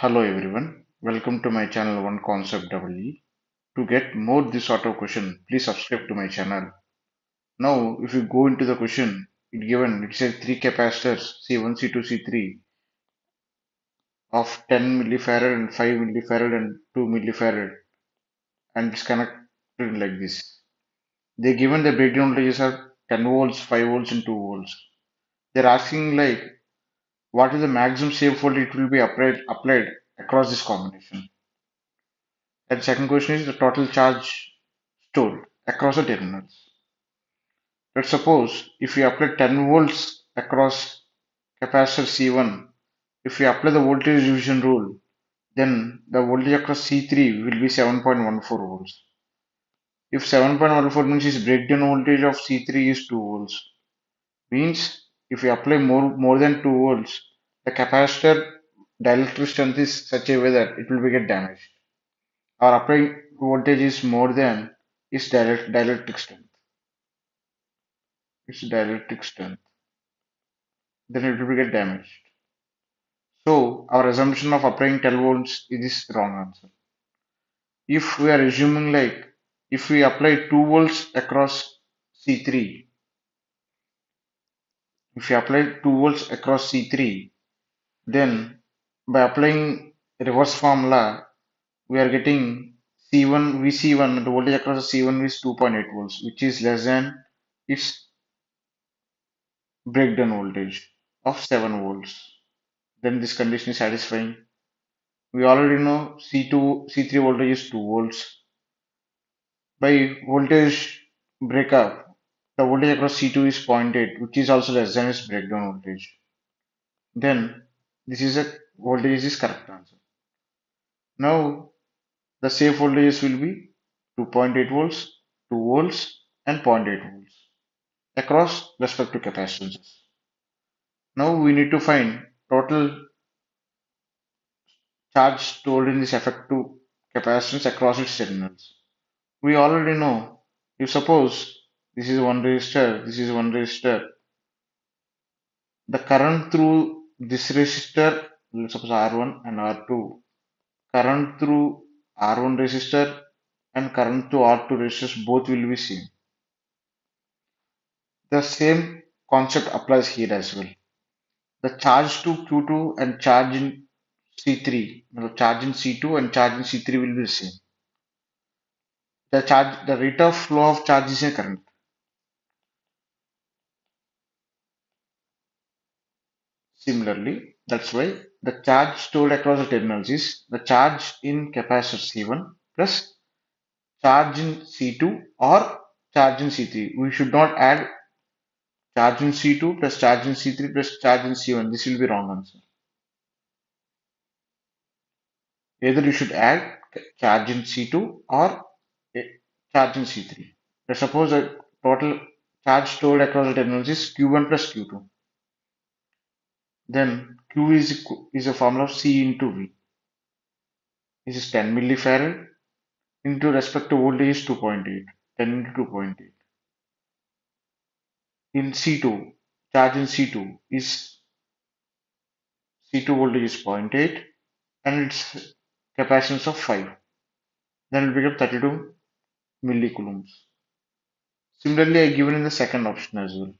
Hello everyone, welcome to my channel One Concept EE. To get more this sort of question, please subscribe to my channel. Now, if you go into the question, it says three capacitors C1, C2, C3 of 10 millifarad and 5 millifarad and 2 millifarad, and it's connected like this. They given the breakdown voltages are 10 volts, 5 volts, and 2 volts. They're asking like what is the maximum safe voltage it will be applied across this combination. And second question is the total charge stored across the terminals. Let's suppose if we apply 10 volts across capacitor C1, if we apply the voltage division rule, then the voltage across C3 will be 7.14 volts. If 7.14 means its breakdown voltage of C3 is 2 volts, means if we apply more than 2 volts, the capacitor dielectric strength is such a way that it will be get damaged. Our applied voltage is more than its dielectric strength. Its dielectric strength. Then it will get damaged. So our assumption of applying 12 volts is wrong answer. If we are assuming like if we apply 2 volts across C3, if we apply 2 volts across C3, then by applying reverse formula, we are getting C1 VC1, the voltage across C1 is 2.8 volts, which is less than its breakdown voltage of 7 volts. Then this condition is satisfying. We already know C2, C3 voltage is 2 volts. By voltage breakup, the voltage across C2 is zero point 0.8, which is also less than its breakdown voltage. Then this is a voltage is correct answer. Now the safe voltages will be 2.8 volts, 2 volts, and zero point 0.8 volts across respective capacitances. Now we need to find total charge stored in this effective capacitance across its terminals. We already know if suppose this is one resistor, the current through this resistor, let's suppose R1 and R2, current through R1 resistor and current through R2 resistors both will be same. The same concept applies here as well. The charge to Q2 and charge in C3, charge in C2 and charge in C3 will be the same. The rate of flow of charge is a current. Similarly, that's why the charge stored across the terminals is the charge in capacitor C1 plus charge in C2 or charge in C3. We should not add charge in C2 plus charge in C3 plus charge in C1. This will be wrong answer. Either you should add charge in C2 or charge in C3. Let's suppose the total charge stored across the terminals is Q1 plus Q2. Then Q is a formula of C into V. This is 10 millifarad into respective voltage is 2.8, 10 into 2.8. In C2, charge in C2 is C2 voltage is zero point 0.8 and its capacitance of 5. Then it will become 32 millicoulombs. Similarly, I given in the second option as well,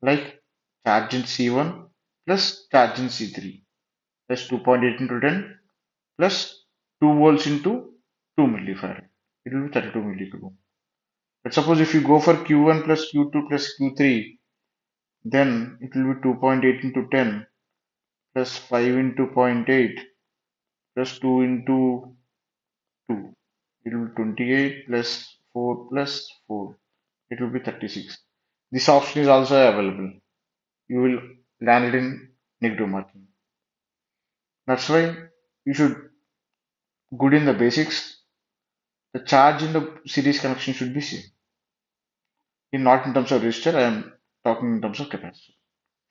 like charge in C1 plus charge in C3 plus 2.8 into 10 plus 2 volts into 2 millifarad. It will be 32 millicoulomb. But suppose if you go for Q1 plus Q2 plus Q3, then it will be 2.8 into 10 plus 5 into zero point 0.8 plus 2 into 2. It will be 28 plus 4 plus 4. It will be 36. This option is also available. You will land it in negative marking. That's why you should good in the basics. The charge in the series connection should be same. Not in terms of resistor, I am talking in terms of capacitor.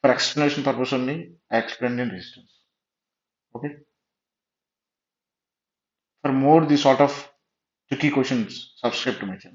For explanation purpose only, I explained in resistance. Okay. For more these sort of tricky questions, subscribe to my channel.